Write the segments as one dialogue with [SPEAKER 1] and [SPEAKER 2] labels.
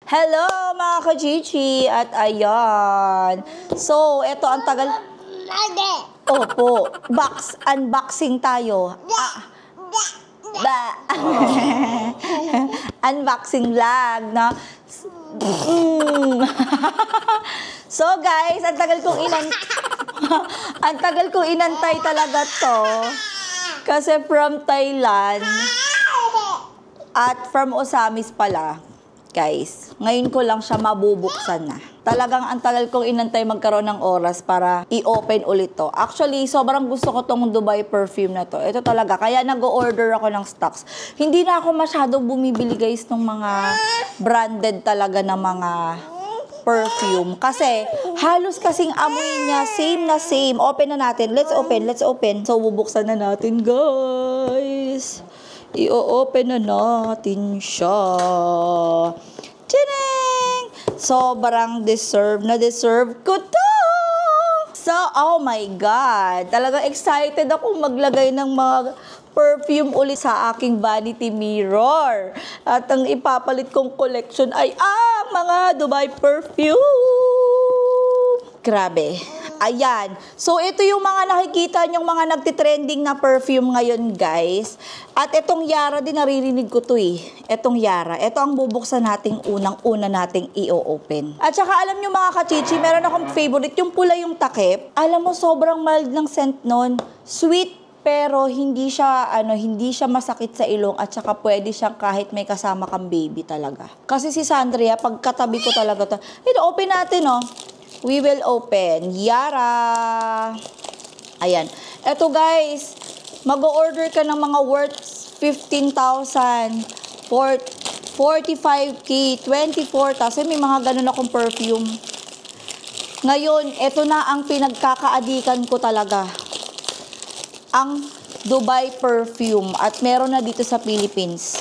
[SPEAKER 1] Hello mga kachichi! At ayan. So, eto ang tagal... Opo. Unboxing tayo. Unboxing vlog, no? So guys, ang tagal kong inantay talaga to. Kasi from Thailand at from Osamis pala. Guys, ngayon ko lang siya mabubuksan na. Talagang ang tagal kong inantay magkaroon ng oras para i-open ulit to. Actually, sobrang gusto ko tong Dubai perfume na to. Ito talaga, kaya nag-order ako ng stocks. Hindi na ako masyadong bumibili guys ng mga branded talaga na mga perfume. Kasi, halos kasing amoy niya, same na same. Open na natin. Let's open. So, bubuksan na natin guys. I-open na natin siya. Tadang! Sobrang deserve ko to! So, oh my God! Talagang excited ako maglagay ng mga perfume ulit sa aking vanity mirror. At ang ipapalit kong collection ay mga Dubai perfume! Grabe. Ayan. So, ito yung mga nakikita nyong mga nagtitrending na perfume ngayon, guys. At itong Yara din, naririnig ko to eh. Itong Yara. Ito ang bubuksan nating unang-una nating i-open. At saka, alam nyo mga kachichi, meron akong favorite. Yung pula yung takip. Alam mo, sobrang mild ng scent nun. Sweet, pero hindi siya masakit sa ilong. At saka, pwede siyang kahit may kasama kang baby talaga. Kasi si Sandria, pagkatabi ko talaga to. Ito, open natin, oh. We will open. Yara. Ayan. Eto guys, mag-order ka ng mga worth 15,000, 45K, 24,000. Kasi may mga ganun akong perfume. Ngayon, eto na ang pinagkakaadikan ko talaga. Ang Dubai perfume. At meron na dito sa Philippines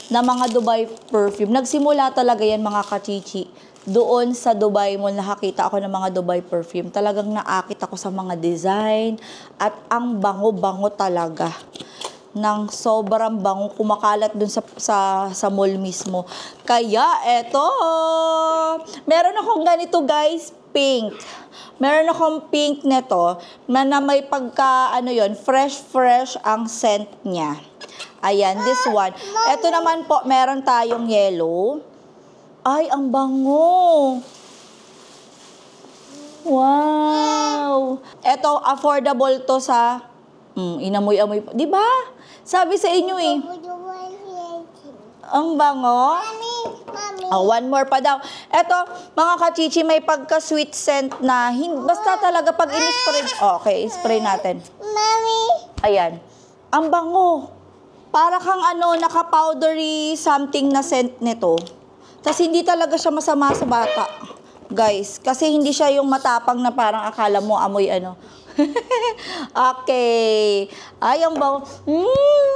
[SPEAKER 1] na mga Dubai perfume. Nagsimula talaga yan mga kachichi. Doon sa Dubai Mall, nakakita ako ng mga Dubai perfume. Talagang naakit ako sa mga design at ang bango-bango talaga. Nang sobrang bango, kumakalat dun sa mall mismo. Kaya eto, meron akong ganito guys, pink. Meron akong pink neto na may pagka, fresh ang scent niya. Ayan, this one. Eto naman po, meron tayong yellow. Ay, ang bango. Wow. Ito, affordable to sa... inamoy-amoy. Di ba? Sabi sa inyo eh. Ang bango. Oh, one more pa daw. Ito, mga kachichi, may pagka-sweet scent na... basta talaga pag in-spray... Okay, spray natin. Ayan. Ang bango. Para kang naka-powdery something na scent nito. Tapos hindi talaga siya masama sa bata, guys. Kasi hindi siya yung matapang na parang akala mo amoy Okay. Ay, ang bango.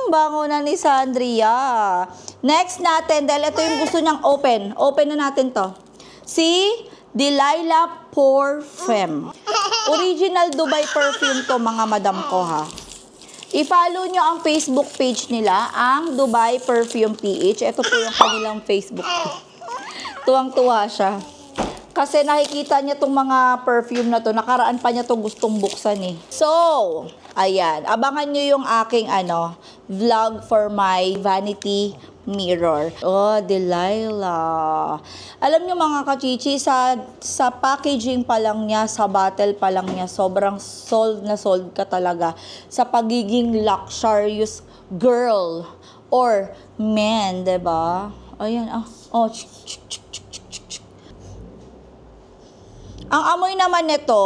[SPEAKER 1] Bango na ni Sandria. Next natin, dahil ito yung gusto niyang open. Open na natin to. Si Delilah Pore Femme. Original Dubai perfume to, mga madam ko ha. I-follow nyo ang Facebook page nila, ang Dubai Perfume PH. Ito po yung kanilang Facebook page. Tuwang-tuwa siya. Kasi nakikita niya tong mga perfume na to. Nakaraan pa niya to gustong buksan eh. So, ayan. Abangan nyo yung aking vlog for my vanity mirror. Oh, Delilah. Alam nyo mga kachichi, sa packaging pa lang niya, sa bottle pa lang niya, sobrang sold na sold ka talaga sa pagiging luxurious girl or man, diba? Ayan, Ang amoy naman nito,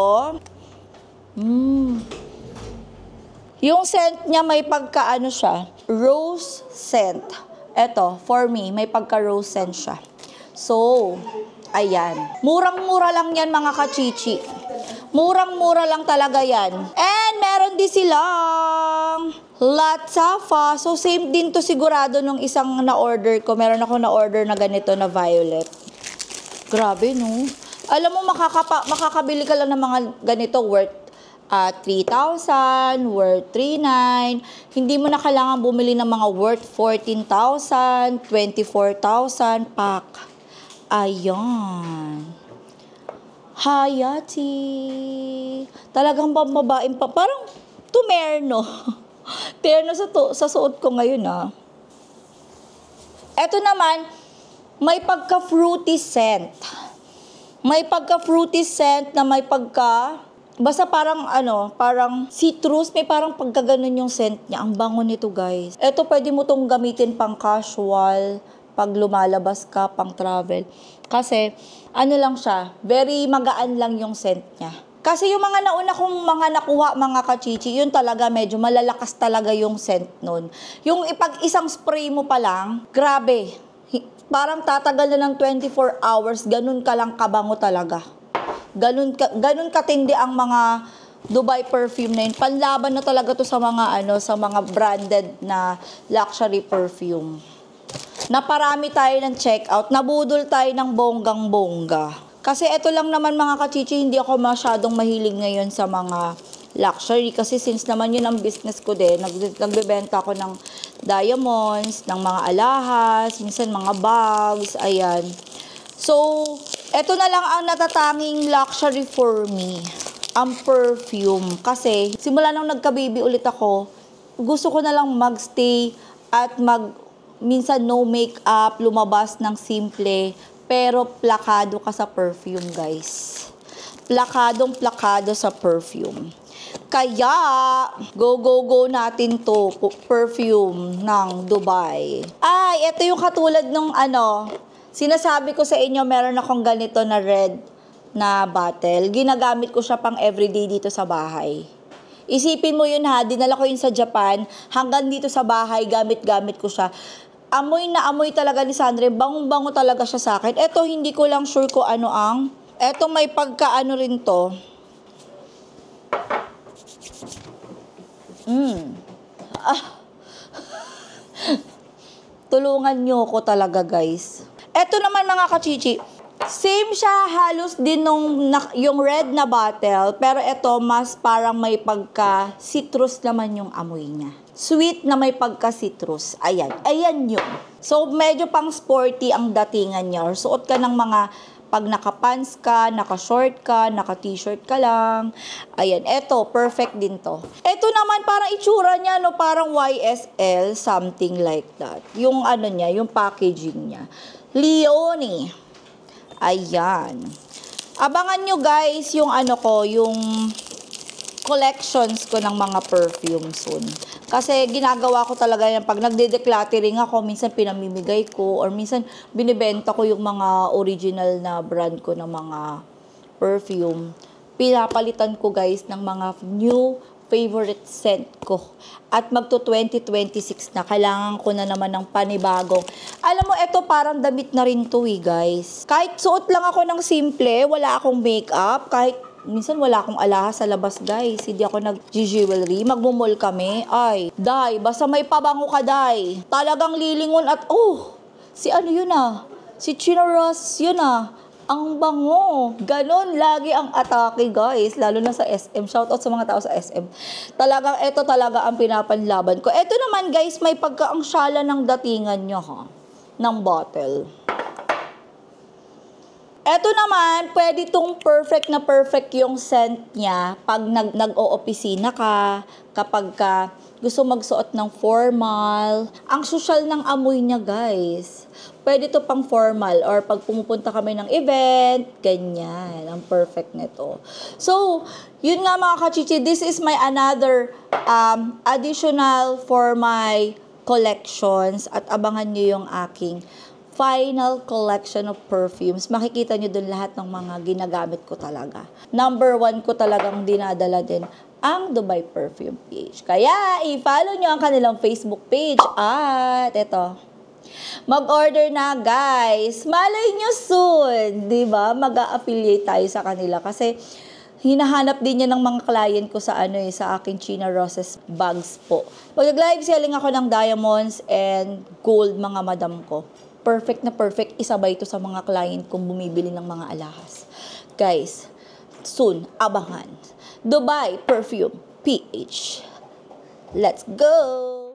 [SPEAKER 1] yung scent niya may pagka siya, rose scent. Eto, for me, may pagka-rose scent siya. So, ayan. Murang-mura lang yan mga kachichi. Murang-mura lang talaga yan. And meron din silang Latsafa. So, same din to sigurado nung isang na-order ko. Meron ako na-order na ganito na violet. Grabe, no? Alam mo, makakabili ka lang ng mga ganito worth 3,000, worth 3,900. Hindi mo na kailangan bumili ng mga worth 14,000, 24,000 pack. Ayan. Hayati. Talagang pambabaeng pa. Parang tumerno. Terno sa suot ko ngayon Ito naman, may pagka-fruity scent. May pagka-fruity scent na may basta parang parang citrus, may parang pagkaganon yung scent niya. Ang bango nito, guys. Ito pwede mo tong gamitin pang casual, pag lumalabas ka, pang travel. Kasi, lang siya, very magaan lang yung scent niya. Kasi yung mga nauna kong mga nakuha, mga kachichi, yun talaga medyo malalakas talaga yung scent nun. Yung isang spray mo pa lang, grabe. Parang tatagal na ng 24 hours, ganun ka lang kabango talaga. Ganun katindi ang mga Dubai perfume na yun. Panlaban na talaga to sa mga branded na luxury perfume. Naparami tayo ng checkout, nabudol tayo ng bonggang-bongga. Kasi ito lang naman mga kachichi, hindi ako masyadong mahilig ngayon sa mga luxury. Kasi since naman yun ang business ko din, nagbebenta ako ng diamonds, ng mga alahas, minsan mga bags, ayan. So, ito na lang ang natatanging luxury for me, ang perfume. Kasi simula nung nagka-baby ulit ako, gusto ko na lang magstay at minsan no makeup, lumabas ng simple, pero plakado ka sa perfume, guys. Plakadong-plakado sa perfume. Kaya, go natin to, perfume ng Dubai. Ay, ito yung katulad nung sinasabi ko sa inyo, meron akong ganito na red na bottle. Ginagamit ko siya pang everyday dito sa bahay. Isipin mo yun dinala ko yun sa Japan, hanggang dito sa bahay, gamit-gamit ko siya. Amoy na amoy talaga ni Sandra, bangong-bango talaga siya sa akin. Ito, hindi ko lang sure kung ito may pagkaano rin to. Tulungan nyo ko talaga, guys. Ito naman mga kachichi, same siya halos din yung red na bottle, pero ito mas parang may pagka-citrus naman yung amoy niya. Sweet na may pagka-citrus. Ayan yun. So, medyo pang sporty ang datingan niya. Or suot ka ng pag naka-pants ka, naka-short ka, naka-t-shirt ka lang. Ayan, eto, perfect din to. Eto naman, parang itsura niya, parang YSL, something like that. Yung niya, yung packaging niya. Leonie. Ayan. Abangan nyo, guys, yung yung collections ko ng mga perfume soon. Kasi ginagawa ko talaga yan, pag nagde-decluttering ako, minsan pinamimigay ko, or minsan binibenta ko yung mga original na brand ko ng mga perfume. Pinapalitan ko, guys, ng mga new favorite scent ko. At magto 2026 na, kailangan ko na naman ng panibagong. Alam mo, eto parang damit na rin to guys. Kahit suot lang ako ng simple, wala akong makeup, kahit minsan wala akong alahas sa labas, guys. Hindi ako nag-jewelry. Magmumol kami. Ay, day, basta may pabango ka, day. Talagang lilingon at, si yun si Chino Ross, yun ang bango. Ganon lagi ang atake, guys. Lalo na sa SM. Shoutout sa mga tao sa SM. Talagang, ito talaga ang pinapanlaban ko. Ito naman, guys, may pagkaangsala ng datingan nyo, ng bottle. Eto naman, pwede tong perfect na perfect yung scent niya pag nag-o-opisina ka, kapag gusto magsuot ng formal. Ang social ng amoy niya, guys. Pwede to pang formal or pag pumupunta kami ng event, ganyan. Ang perfect nito. So, yun nga mga kachichi, this is my another additional for my collections at abangan nyo yung aking final collection of perfumes. Makikita nyo dun lahat ng mga ginagamit ko talaga. Number 1 ko talagang dinadala din ang Dubai Perfume page. Kaya, i-follow nyo ang kanilang Facebook page. At ito, mag-order na, guys. Malay nyo soon. Diba? Mag-a-affiliate tayo sa kanila. Kasi, hinahanap din yan ng mga client ko sa sa aking Chino Roses bags po. Mag-live selling ako ng diamonds and gold, mga madam ko. Perfect na perfect, isabay ito sa mga client kong bumibili ng mga alahas. Guys, soon, abangan. Dubai Perfume PH. Let's go!